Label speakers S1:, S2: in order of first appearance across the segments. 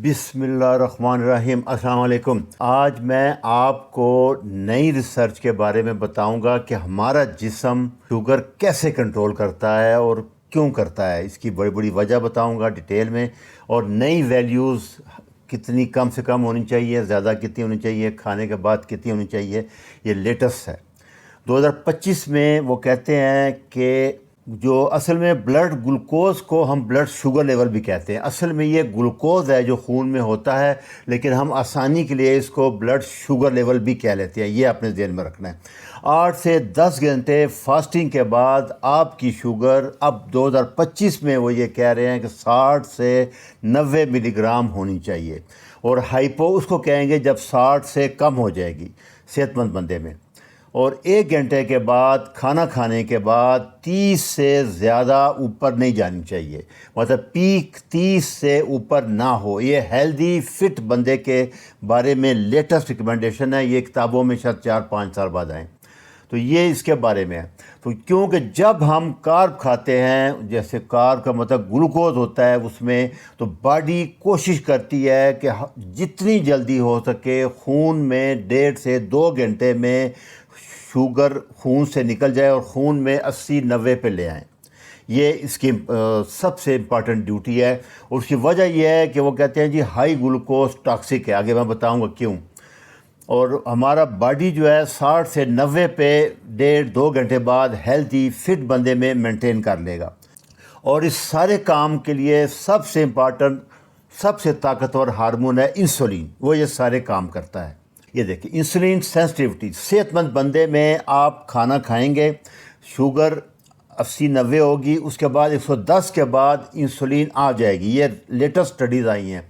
S1: بسم اللہ الرحمن الرحیم۔ السلام علیکم۔ آج میں آپ کو نئی ریسرچ کے بارے میں بتاؤں گا کہ ہمارا جسم شوگر کیسے کنٹرول کرتا ہے اور کیوں کرتا ہے۔ اس کی بڑی بڑی وجہ بتاؤں گا ڈیٹیل میں، اور نئی ویلیوز کتنی کم سے کم ہونی چاہیے، زیادہ کتنی ہونی چاہیے، کھانے کے بعد کتنی ہونی چاہیے۔ یہ لیٹسٹ ہے 2025 میں۔ وہ کہتے ہیں کہ جو اصل میں بلڈ گلوکوز کو ہم بلڈ شوگر لیول بھی کہتے ہیں، اصل میں یہ گلوکوز ہے جو خون میں ہوتا ہے، لیکن ہم آسانی کے لیے اس کو بلڈ شوگر لیول بھی کہہ لیتے ہیں۔ یہ اپنے ذہن میں رکھنا ہے۔ 8 سے 10 گھنٹے فاسٹنگ کے بعد آپ کی شوگر اب 2025 میں وہ یہ کہہ رہے ہیں کہ 60 سے 90 ملی گرام ہونی چاہیے، اور ہائپو اس کو کہیں گے جب 60 سے کم ہو جائے گی صحت مند بندے میں۔ اور 1 گھنٹے کے بعد کھانا کھانے کے بعد 30 سے زیادہ اوپر نہیں جانی چاہیے، مطلب پیک 30 سے اوپر نہ ہو۔ یہ ہیلدی فٹ بندے کے بارے میں لیٹسٹ ریکمنڈیشن ہے، یہ کتابوں میں شاید 4-5 سال بعد آئیں، تو یہ اس کے بارے میں ہے۔ تو کیونکہ جب ہم کارب کھاتے ہیں، جیسے کارب کا مطلب گلوکوز ہوتا ہے اس میں، تو باڈی کوشش کرتی ہے کہ جتنی جلدی ہو سکے خون میں 1.5 سے 2 گھنٹے میں شوگر خون سے نکل جائے اور خون میں 80-90 پہ لے آئیں۔ یہ اس کی سب سے امپارٹنٹ ڈیوٹی ہے، اور اس کی وجہ یہ ہے کہ وہ کہتے ہیں جی ہائی گلوکوز ٹاکسک ہے، آگے میں بتاؤں گا کیوں۔ اور ہمارا باڈی جو ہے 60 سے 90 پہ 1.5-2 گھنٹے بعد ہیلتھی فٹ بندے میں مینٹین کر لے گا۔ اور اس سارے کام کے لیے سب سے امپارٹنٹ، سب سے طاقتور ہارمون ہے انسولین، وہ یہ سارے کام کرتا ہے۔ یہ دیکھیں انسولین سینسٹیوٹی، صحت مند بندے میں آپ کھانا کھائیں گے، شوگر 80-90 ہوگی، اس کے بعد 110 کے بعد انسولین آ جائے گی، یہ لیٹسٹ اسٹڈیز آئی ہیں،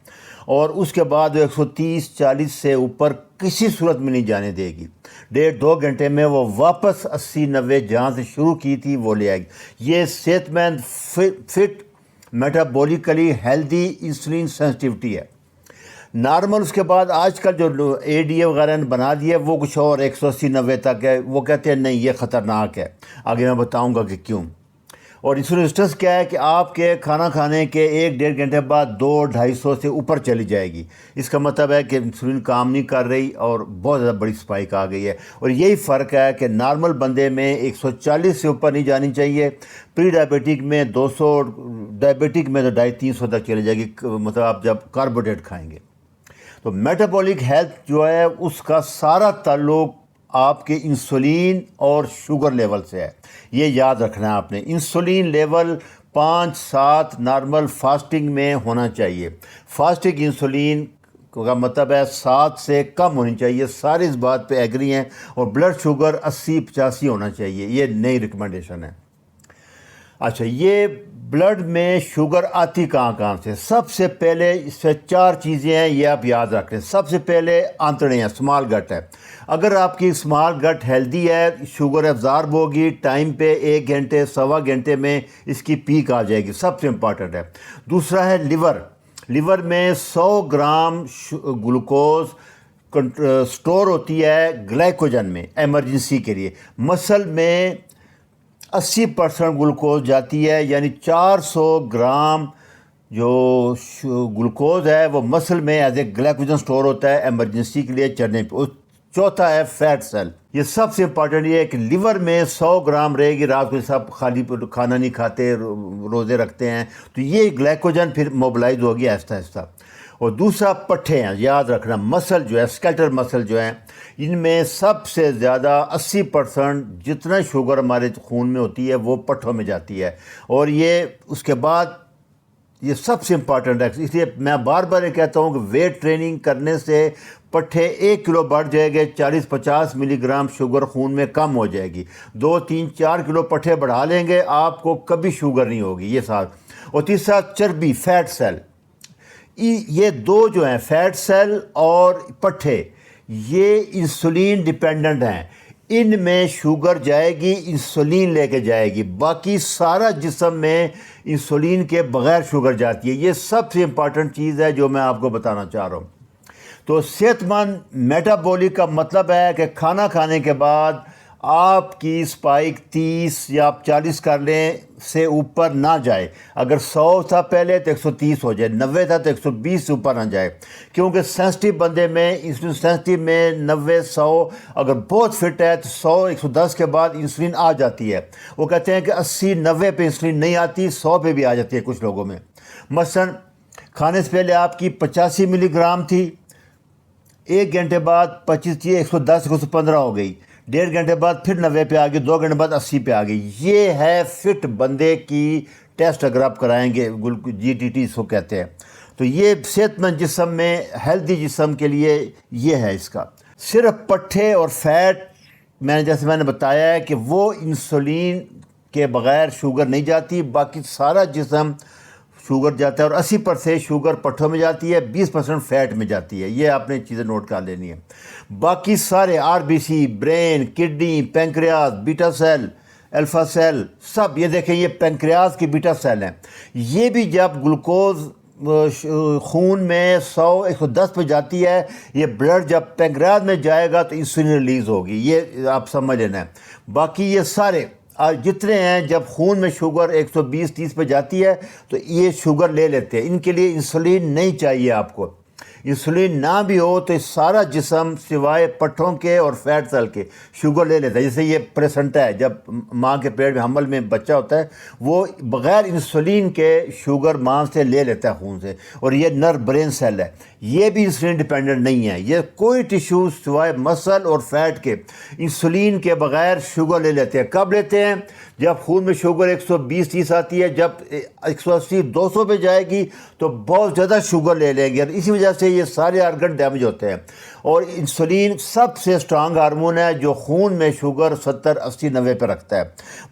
S1: اور اس کے بعد 130-40 سے اوپر کسی صورت میں نہیں جانے دے گی۔ 1.5-2 گھنٹے میں وہ واپس 80-90 جہاں سے شروع کی تھی وہ لے آئے گی۔ یہ صحت مند فٹ میٹابولیکلی ہیلدی انسولین سینسٹیوٹی ہے۔ نارمل اس کے بعد آج کل جو اے ڈی اے وغیرہ نے بنا دیا ہے وہ کچھ اور 180-90 تک ہے، وہ کہتے ہیں نہیں یہ خطرناک ہے، آگے میں بتاؤں گا کہ کیوں۔ اور انسولین ریزسٹنس کیا ہے کہ آپ کے کھانا کھانے کے 1-1.5 گھنٹے بعد 200-250 سے اوپر چلی جائے گی۔ اس کا مطلب ہے کہ انسولین کام نہیں کر رہی اور بہت زیادہ بڑی سپائک آ گئی ہے۔ اور یہی فرق ہے کہ نارمل بندے میں 140 سے اوپر نہیں جانی چاہیے، پری ڈائبیٹک میں 200، ڈائبیٹک میں تو 250-300 تک چلی جائے گی، مطلب آپ جب کاربوہائیڈریٹ کھائیں گے۔ تو میٹابولک ہیلتھ جو ہے اس کا سارا تعلق آپ کے انسولین اور شوگر لیول سے ہے، یہ یاد رکھنا ہے آپ نے۔ انسولین لیول 5-7 نارمل فاسٹنگ میں ہونا چاہیے۔ فاسٹنگ انسولین کا مطلب ہے 7 سے کم ہونی چاہیے، سارے اس بات پہ ایگری ہیں، اور بلڈ شوگر 80-85 ہونا چاہیے، یہ نئی ریکمنڈیشن ہے۔ اچھا، یہ بلڈ میں شوگر آتی کہاں سے؟ سب سے پہلے اس سے 4 چیزیں ہیں، یہ آپ یاد رکھ لیں۔ سب سے پہلے آنتڑیں ہیں، اسمال گٹ ہے۔ اگر آپ کی اسمال گٹ ہیلدی ہے، شوگر ایبزارب ہوگی ٹائم پہ، 1 گھنٹے 1.25 گھنٹے میں اس کی پیک آ جائے گی، سب سے امپارٹنٹ ہے۔ دوسرا ہے لیور۔ لیور میں 100 گرام گلوکوز سٹور ہوتی ہے گلائکوجن میں ایمرجنسی کے لیے۔ مسل میں 80% گلوکوز جاتی ہے، یعنی 400 گرام جو گلوکوز ہے وہ مسل میں ایز اے گلائکوجن سٹور ہوتا ہے ایمرجنسی کے لیے چڑھنے پہ۔ چوتھا ہے فیٹ سیل۔ یہ سب سے امپارٹنٹ یہ ہے کہ لیور میں 100 گرام رہے گی، رات کو سب خالی کھانا نہیں کھاتے، روزے رکھتے ہیں، تو یہ گلائکوجن پھر موبلائز ہوگی آہستہ آہستہ۔ اور دوسرا پٹھے ہیں، یاد رکھنا، مسل جو ہے، اسکیلٹل مسل جو ہیں، ان میں سب سے زیادہ 80% جتنا شوگر ہمارے خون میں ہوتی ہے وہ پٹھوں میں جاتی ہے۔ اور یہ اس کے بعد یہ سب سے امپارٹنٹ ہے، اس لیے میں بار بار یہ کہتا ہوں کہ ویٹ ٹریننگ کرنے سے پٹھے 1 کلو بڑھ جائے گے، 40-50 ملی گرام شوگر خون میں کم ہو جائے گی۔ 2-3-4 کلو پٹھے بڑھا لیں گے، آپ کو کبھی شوگر نہیں ہوگی، یہ ساتھ۔ اور تیسرا چربی، فیٹ سیل۔ یہ 2 جو ہیں، فیٹ سیل اور پٹھے، یہ انسولین ڈیپینڈنٹ ہیں، ان میں شوگر جائے گی، انسولین لے کے جائے گی، باقی سارا جسم میں انسولین کے بغیر شوگر جاتی ہے۔ یہ سب سے امپارٹنٹ چیز ہے جو میں آپ کو بتانا چاہ رہا ہوں۔ تو صحت مند میٹابولک کا مطلب ہے کہ کھانا کھانے کے بعد آپ کی سپائک 30 یا آپ 40 کر لیں سے اوپر نہ جائے. اگر 100 تھا پہلے تو 130 ہو جائے, 90 تھا تو 120 سے اوپر نہ جائے, کیونکہ سینسٹیو بندے میں انسولین سینسٹیو میں 90 100 اگر بہت فٹ ہے تو 100 110 کے بعد انسولین آ جاتی ہے. وہ کہتے ہیں کہ 80 90 پہ انسولین نہیں آتی, 100 پہ بھی آ جاتی ہے کچھ لوگوں میں. مثلا کھانے سے پہلے آپ کی 85 ملی گرام تھی, 1 گھنٹے بعد 25 تھی, 110 115 ہو گئی, 1.5 گھنٹے بعد پھر 90 پہ آ گئی, 2 گھنٹے بعد 80 پہ آ گئی. یہ ہے فٹ بندے کی ٹیسٹ اگر آپ کرائیں گے, GTT اس کو کہتے ہیں. تو یہ صحت مند جسم میں, ہیلدی جسم کے لیے یہ ہے اس کا. صرف پٹھے اور فیٹ جیسے میں نے بتایا ہے کہ وہ انسولین کے بغیر شوگر نہیں جاتی, باقی سارا جسم شوگر جاتا ہے, اور 80% شوگر پٹھوں میں جاتی ہے, 20% فیٹ میں جاتی ہے. یہ آپ نے چیزیں نوٹ کر لینی ہے. باقی سارے RBC, برین, کڈنی, پینکریاس, بیٹا سیل, الفا سیل, سب یہ دیکھیں یہ پینکریاس کی بیٹا سیل ہیں. یہ بھی جب گلوکوز خون میں 100 110 پہ جاتی ہے, یہ بلڈ جب پینکریاس میں جائے گا تو انسولین ریلیز ہوگی. یہ آپ سمجھ لینا ہے. باقی یہ سارے جتنے ہیں جب خون میں شوگر 120 30 پہ جاتی ہے تو یہ شوگر لے لیتے ہیں. ان کے لیے انسولین نہیں چاہیے آپ کو. انسولین نہ بھی ہو تو سارا جسم سوائے پٹھوں کے اور فیٹ سیل کے شوگر لے لیتا ہے. جیسے یہ پریسنٹا ہے, جب ماں کے پیٹ میں حمل میں بچہ ہوتا ہے وہ بغیر انسولین کے شوگر ماں سے لے لیتا ہے خون سے. اور یہ نر برین سیل ہے, یہ بھی انسولین ڈیپینڈنٹ نہیں ہے. یہ کوئی ٹیشو سوائے مسل اور فیٹ کے انسولین کے بغیر شوگر لے لیتے ہیں. کب لیتے ہیں؟ جب خون میں شوگر 120 30 آتی ہے, جب 180 200 پہ جائے گی تو بہت زیادہ شوگر لے لیں گے, اور اسی وجہ سے یہ سارے آرگن ڈیمیج ہوتے ہیں. اور انسولین سب سے اسٹرانگ ہارمون ہے جو خون میں شوگر 70 80 90 پہ رکھتا ہے.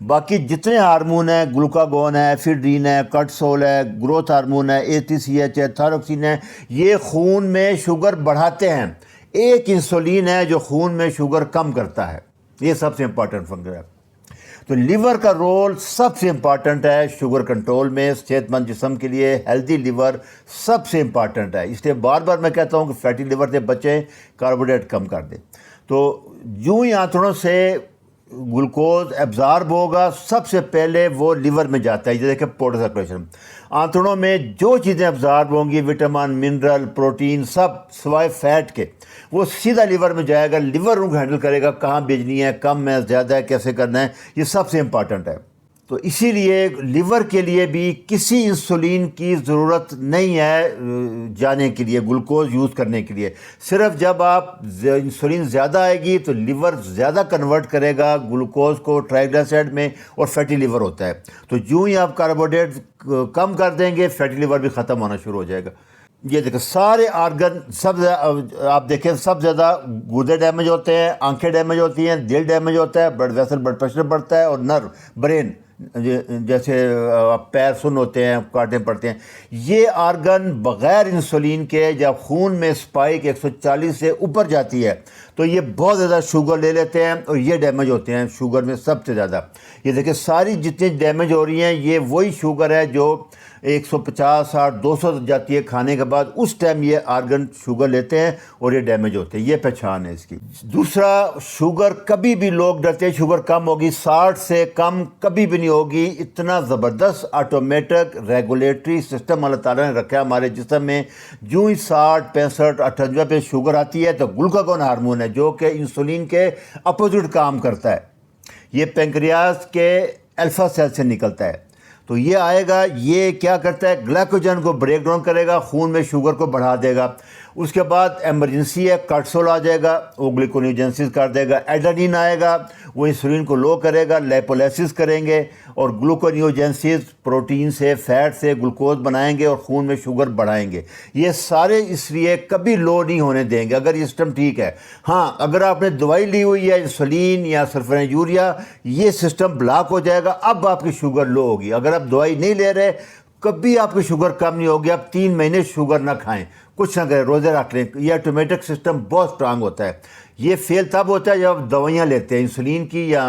S1: باقی جتنے ہارمون ہیں, گلوکاگون ہے, ایفیڈرین ہے, کارٹیسول ہے, گروتھ ہارمون ہے, ACTH ہے, تھائروکسین ہے, یہ خون میں شوگر بڑھاتے ہیں. ایک انسولین ہے جو خون میں شوگر کم کرتا ہے. یہ سب سے امپورٹنٹ فنکشن ہے. تو لیور کا رول سب سے امپارٹنٹ ہے شوگر کنٹرول میں. صحت مند جسم کے لیے ہیلدی لیور سب سے امپارٹنٹ ہے. اس لیے بار بار میں کہتا ہوں کہ فیٹی لیور سے بچیں, کاربوہائیڈریٹ کم کر دیں. تو یوں ہی آنتڑوں سے گلوکوز ایبزارب ہوگا, سب سے پہلے وہ لیور میں جاتا ہے. یہ دیکھیں پورٹل سرکولیشن, آنتڑوں میں جو چیزیں ایبزارب ہوں گی, وٹامن, منرل, پروٹین, سب سوائے فیٹ کے, وہ سیدھا لیور میں جائے گا. لیور ان کو ہینڈل کرے گا, کہاں بھیجنی ہے, کم ہے, زیادہ ہے, کیسے کرنا ہے. یہ سب سے امپارٹنٹ ہے. تو اسی لیے لیور کے لیے بھی کسی انسولین کی ضرورت نہیں ہے جانے کے لیے, گلوکوز یوز کرنے کے لیے. صرف جب آپ انسولین زیادہ آئے گی تو لیور زیادہ کنورٹ کرے گا گلوکوز کو ٹرائیگلیسرائڈ میں, اور فیٹی لیور ہوتا ہے. تو جو ہی آپ کاربوہائیڈریٹ کم کر دیں گے, فیٹی لیور بھی ختم ہونا شروع ہو جائے گا. یہ دیکھیں سارے آرگن سب آپ دیکھیں سب زیادہ گردے ڈیمیج ہوتے ہیں, آنکھیں ڈیمیج ہوتی ہیں, دل ڈیمیج ہوتا ہے, بلڈ ویسل بلڈ پریشر بڑھتا ہے, اور نرو برین جیسے پیر سن ہوتے ہیں, کاٹے پڑتے ہیں. یہ آرگن بغیر انسولین کے جب خون میں سپائک 140 سے اوپر جاتی ہے تو یہ بہت زیادہ شوگر لے لیتے ہیں, اور یہ ڈیمیج ہوتے ہیں شوگر میں سب سے زیادہ. یہ دیکھیں ساری جتنی ڈیمیج ہو رہی ہیں یہ وہی شوگر ہے جو 150 60 200 جاتی ہے کھانے کے بعد. اس ٹائم یہ آرگن شوگر لیتے ہیں اور یہ ڈیمیج ہوتے ہیں. یہ پہچان ہے اس کی. دوسرا, شوگر کبھی بھی لوگ ڈرتے ہیں شوگر کم ہوگی, 60 سے کم کبھی بھی نہیں ہوگی. اتنا زبردست آٹومیٹک ریگولیٹری سسٹم اللہ تعالیٰ نے رکھا ہے ہمارے جسم میں. جو ہی 60 65 58 پہ شوگر آتی ہے تو گلوکاگون ہارمون ہے جو کہ انسولین کے اپوزٹ کام کرتا ہے. یہ پینکریاس کے الفا سیل سے نکلتا ہے. تو یہ آئے گا, یہ کیا کرتا ہے, گلائکوجن کو بریک ڈاؤن کرے گا, خون میں شوگر کو بڑھا دے گا. اس کے بعد ایمرجنسی ہے, کارٹیسول آ جائے گا, وہ گلیکونیوجنسس کر دے گا. ایڈرینین آئے گا, وہ انسولین کو لو کرے گا, لیپولیسس کریں گے, اور گلوکونیوجنسس پروٹین سے فیٹ سے گلوکوز بنائیں گے اور خون میں شوگر بڑھائیں گے. یہ سارے اس لیے کبھی لو نہیں ہونے دیں گے اگر یہ سسٹم ٹھیک ہے. ہاں اگر آپ نے دوائی لی ہوئی ہے انسولین یا سلفر یوریا, یہ سسٹم بلاک ہو جائے گا, اب آپ کی شوگر لو ہوگی. اگر آپ دوائی نہیں لے رہے, کبھی آپ کی شوگر کم نہیں ہوگی. آپ 3 مہینے شوگر نہ کھائیں, کچھ نہ کریں, روزے رکھ لیں. یہ آٹومیٹک سسٹم بہت اسٹرانگ ہوتا ہے. یہ فیل تب ہوتا ہے جب آپ دوائیاں لیتے ہیں, انسولین کی یا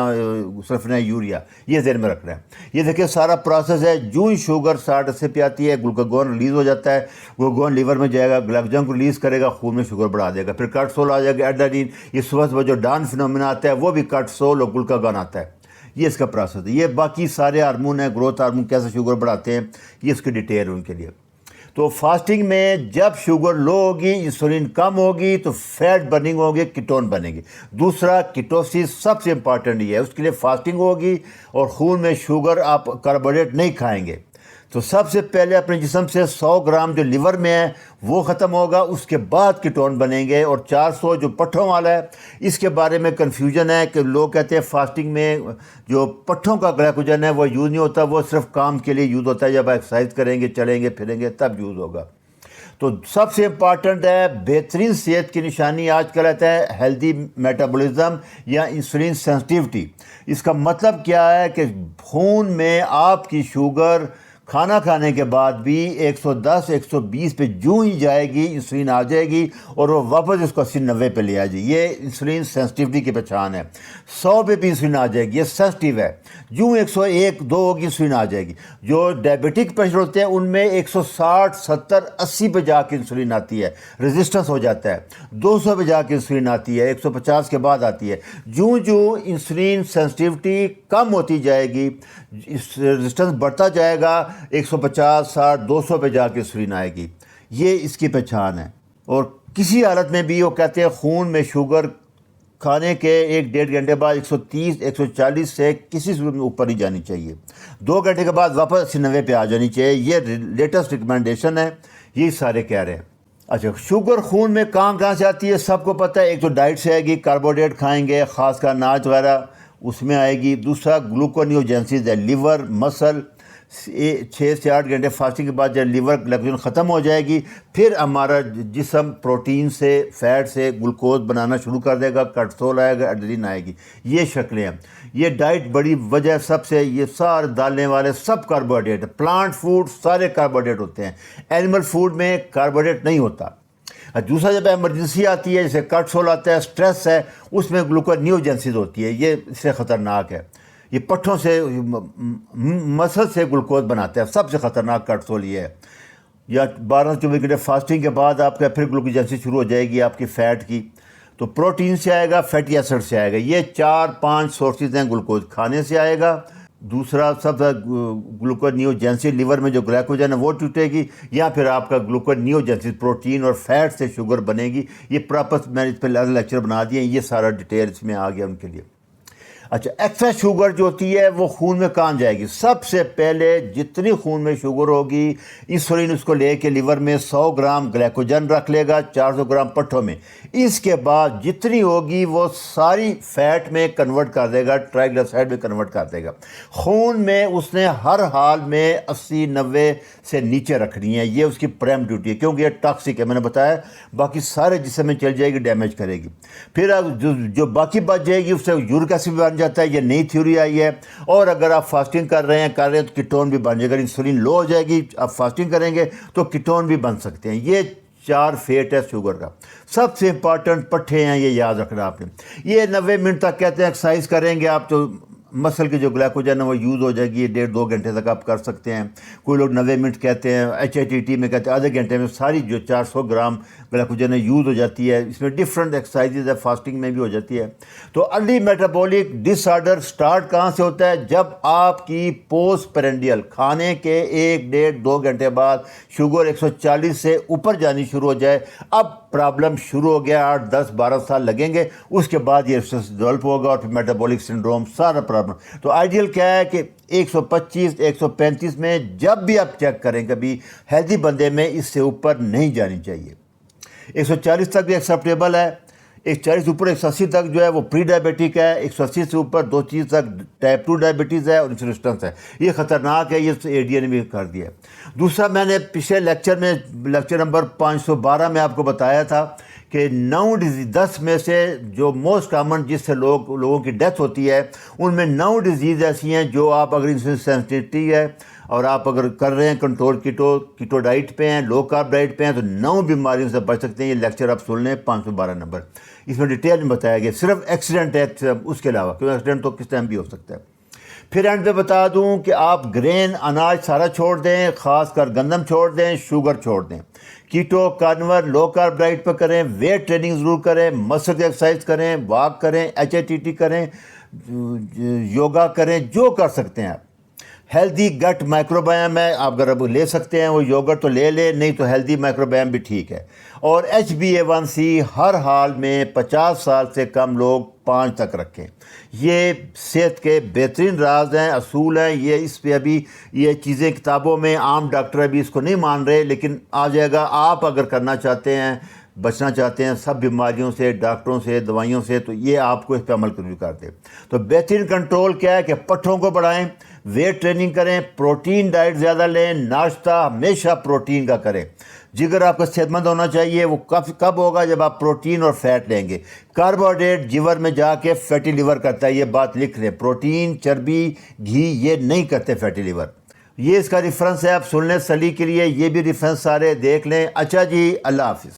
S1: سلفونام یوریا. یہ ذہن میں رکھنا ہے. یہ دیکھیں سارا پروسیس ہے. جو ہی شوگر 60-80 پہ آتی ہے, گلوکاگون ریلیز ہو جاتا ہے. گلوکاگون لیور میں جائے گا, گلائکوجن کو ریلیز کرے گا, خون میں شوگر بڑھا دے گا. پھر کارٹسول آ جائے گا, ایڈرینالین. یہ صبح جو ڈان فینومینا آتا ہے وہ بھی کارٹسول اور گلوکاگون آتا ہے. یہ اس کا پروسیس ہے. یہ باقی سارے ہارمون ہیں, گروتھ ہارمون کیسے شوگر بڑھاتے ہیں, یہ اس کی ڈیٹیل ہے ان کے لیے. تو فاسٹنگ میں جب شوگر لو ہوگی, انسولین کم ہوگی, تو فیٹ برننگ ہوگی, کیٹون بنے گی. دوسرا کیٹوسس سب سے امپارٹنٹ یہ ہے, اس کے لیے فاسٹنگ ہوگی اور خون میں شوگر, آپ کاربوہائیڈریٹ نہیں کھائیں گے. تو سب سے پہلے اپنے جسم سے 100 گرام جو لیور میں ہے وہ ختم ہوگا, اس کے بعد کیٹون بنیں گے. اور 400 جو پٹھوں والا ہے, اس کے بارے میں کنفیوژن ہے کہ لوگ کہتے ہیں فاسٹنگ میں جو پٹھوں کا گلائکوجن ہے وہ یوز نہیں ہوتا, وہ صرف کام کے لیے یوز ہوتا ہے. جب ایکسرسائز کریں گے, چلیں گے, پھریں گے, تب یوز ہوگا. تو سب سے امپارٹنٹ ہے, بہترین صحت کی نشانی آج کل رہتا ہے ہیلدی میٹابولزم یا انسولین سینسٹیوٹی. اس کا مطلب کیا ہے کہ خون میں آپ کی شوگر کھانا کھانے کے بعد بھی 110-120 پہ جو ہی جائے گی, انسولین آ جائے گی اور وہ واپس اس کو 80-90 پہ لے آ جائے. یہ انسولین سینسٹیوٹی کی پہچان ہے. 100 پہ بھی انسولین آ جائے گی, یہ سینسٹیو ہے. جو 101-2 ہوگی, انسولین آ جائے گی. جو ڈائبٹک پیشنٹ ہوتے ہیں ان میں 160-70-80 پہ جا کے انسولین آتی ہے, ریزسٹنس ہو جاتا ہے. 200 پہ جا کے انسولین آتی ہے, 150 کے بعد آتی ہے. جو انسولین سینسٹیوٹی کم ہوتی جائے گی, ریزسٹنس بڑھتا جائے گا, 150-60-200 پہ جا کے انسولین آئے گی. یہ اس کی پہچان ہے. اور کسی حالت میں بھی وہ کہتے ہیں خون میں شوگر کھانے کے 1-1.5 گھنٹے بعد 130-140 سے کسی صورت میں اوپر نہیں جانی چاہیے. 2 گھنٹے کے بعد واپس 80-90 پہ آ جانی چاہیے. یہ لیٹسٹ ریکمنڈیشن ہے, یہی سارے کہہ رہے ہیں. اچھا, شوگر خون میں کہاں سے آتی ہے سب کو پتہ ہے. ایک تو ڈائٹ سے آئے گی, کاربوہائیڈریٹ کھائیں گے, خاص کر اناج وغیرہ, اس میں آئے گی. دوسرا گلوکونیوجینسز ہے, لیور, مسل. 6 سے 8 گھنٹے فاسٹنگ کے بعد جب لیور گلائکوجن ختم ہو جائے گی, پھر ہمارا جسم پروٹین سے, فیٹ سے گلوکوز بنانا شروع کر دے گا, کارٹسول آئے گا, ایڈرینالین آئے گی. یہ شکلیں ہیں. یہ ڈائٹ بڑی وجہ سب سے, یہ سارے دالیں والے سب کاربوہائیڈریٹ. پلانٹ فوڈ سارے کاربوہائیڈریٹ ہوتے ہیں, اینیمل فوڈ میں کاربوہائیڈریٹ نہیں ہوتا. دوسرا جب ایمرجنسی آتی ہے, جیسے کارٹسول آتا ہے, اسٹریس ہے, اس میں گلوکونیوجینسز ہوتی ہے. یہ اس سے خطرناک ہے. یہ پٹھوں سے, مسل سے گلوکوز بناتا ہے. سب سے خطرناک کارٹسول یہ ہے. یا 12-24 گھنٹے فاسٹنگ کے بعد آپ کا پھر گلوکوجینسی شروع ہو جائے گی آپ کی فیٹ کی. تو پروٹین سے آئے گا, فیٹی ایسڈ سے آئے گا. یہ 4-5 سورسز ہیں. گلوکوز کھانے سے آئے گا. دوسرا سب سے گلوکونیوجینسی, لیور میں جو گلائکوجن ہے وہ ٹوٹے گی, یا پھر آپ کا گلوکونیوجینسی پروٹین اور فیٹ سے شوگر بنے گی. یہ پراپر میں نے اس پہ لیکچر بنا دیے ہیں, یہ سارا ڈیٹیل اس میں آ گیا ان کے لیے. اچھا, ایکسٹرا شوگر جو ہوتی ہے وہ خون میں کہاں جائے گی؟ سب سے پہلے جتنی خون میں شوگر ہوگی, انسولین اس کو لے کے لیور میں 100 گرام گلائکوجن رکھ لے گا, 400 گرام پٹھوں میں. اس کے بعد جتنی ہوگی وہ ساری فیٹ میں کنورٹ کر دے گا, ٹرائیگلیسرائڈ میں کنورٹ کر دے گا. خون میں اس نے ہر حال میں 80-90 سے نیچے رکھنی ہے. یہ اس کی پرائم ڈیوٹی ہے, کیونکہ یہ ٹاکسک ہے, میں نے بتایا. باقی سارے جسم میں چل جائے گی, ڈیمیج کرے گی. پھر جو باقی بچ جائے گی اس سے یورک ایسڈ بن جاتا ہے. یہ نئی تھیوری آئی ہے. اور اگر آپ فاسٹنگ کر رہے ہیں تو کیٹون بھی بن جائے گا. انسولین لو ہو جائے گی, آپ فاسٹنگ کریں گے تو کیٹون بھی بن سکتے ہیں. یہ 4 فیٹ ہے شوگر کا. سب سے امپارٹنٹ پٹھے ہیں, یہ یاد رکھنا آپ نے. یہ 90 منٹ تک کہتے ہیں ایکسرسائز کریں گے آپ تو مسل کی جو گلائکوجن ہے وہ یوز ہو جائے گی. 1.5-2 گھنٹے تک آپ کر سکتے ہیں. کوئی لوگ 90 منٹ کہتے ہیں, HIIT میں کہتے ہیں آدھے گھنٹے میں ساری جو 400 گرام گلائکوجن ہے یوز ہو جاتی ہے. اس میں ڈفرینٹ ایکسرسائزز ہے, فاسٹنگ میں بھی ہو جاتی ہے. تو ارلی میٹابولک ڈس آرڈر سٹارٹ کہاں سے ہوتا ہے؟ جب آپ کی پوسٹ پرینڈیل کھانے کے 1-1.5-2 گھنٹے بعد شوگر 140 سے اوپر جانی شروع ہو جائے. اب پرابلم شروع ہو گیا, 8-10-12 سال لگیں گے, اس کے بعد یہ ڈیولپ ہوگا اور پھر میٹابولک سنڈروم سارا پرابلم. تو آئیڈیل کیا ہے کہ 125-135 میں جب بھی آپ چیک کریں کبھی ہیلدی بندے میں اس سے اوپر نہیں جانی چاہیے. 140 تک بھی ایکسیپٹیبل ہے. 140 اوپر 180 تک جو ہے وہ پری ڈائبیٹک ہے. 180 سے اوپر 2 چیز تک ٹائپ 2 ڈائبٹیز ہے اور انسولین ہے. یہ خطرناک ہے, یہ ADA نے بھی کر دیا ہے. دوسرا, میں نے پچھلے لیکچر میں لیکچر نمبر 512 میں آپ کو بتایا تھا کہ 10 میں سے جو موسٹ کامن جس سے لوگوں کی ڈیتھ ہوتی ہے ان میں 9 ڈیزیز ایسی ہیں جو آپ اگر انسولین سینسٹیوٹی ہے اور آپ اگر کر رہے ہیں کنٹرول کیٹو ڈائٹ پہ ہیں، لو کارب ڈائٹ پہ ہیں، تو 9 بیماریوں سے بچ سکتے ہیں۔ یہ لیکچر آپ سن لیں 512 نمبر، اس میں ڈیٹیل میں بتایا گیا، صرف ایکسیڈنٹ ہے اس کے علاوہ، کیونکہ ایکسیڈنٹ تو کس ٹائم بھی ہو سکتا ہے۔ پھر اینڈ پہ بتا دوں کہ آپ گرین اناج سارا چھوڑ دیں، خاص کر گندم چھوڑ دیں، شوگر چھوڑ دیں، کیٹو کارنور لو کارب ڈائٹ پہ کریں، ویٹ ٹریننگ ضرور کریں، مسل کی ایکسرسائز کریں، واک کریں، HIIT کریں، یوگا کریں، جو کر سکتے ہیں آپ۔ ہیلدی گٹ مائکرو بائم ہے، آپ اگر اب لے سکتے ہیں وہ یوگرٹ تو لے لیں، نہیں تو ہیلدی مائکرو بائم بھی ٹھیک ہے۔ اور HbA1c ہر حال میں 50 سال سے کم لوگ 5 تک رکھیں۔ یہ صحت کے بہترین راز ہیں، اصول ہیں، یہ اس پہ ابھی یہ چیزیں کتابوں میں عام ڈاکٹر ابھی اس کو نہیں مان رہے، لیکن آ جائے گا۔ آپ اگر کرنا چاہتے ہیں، بچنا چاہتے ہیں سب بیماریوں سے، ڈاکٹروں سے، دوائیوں سے، تو یہ آپ کو اس پہ عمل کرنا کرتے۔ تو بہترین کنٹرول کیا ہے کہ پٹھوں کو بڑھائیں، ویٹ ٹریننگ کریں، پروٹین ڈائٹ زیادہ لیں، ناشتہ ہمیشہ پروٹین کا کریں۔ جگر آپ کا صحت مند ہونا چاہیے، وہ کب ہوگا؟ جب آپ پروٹین اور فیٹ لیں گے۔ کاربوہائیڈریٹ جگر میں جا کے فیٹی لیور کرتا ہے، یہ بات لکھ لیں۔ پروٹین، چربی، گھی یہ نہیں کرتے فیٹی لیور۔ یہ اس کا ریفرنس ہے، آپ سن لیں سلی کے لیے، یہ بھی ریفرنس سارے دیکھ لیں۔ اچھا جی، اللہ حافظ۔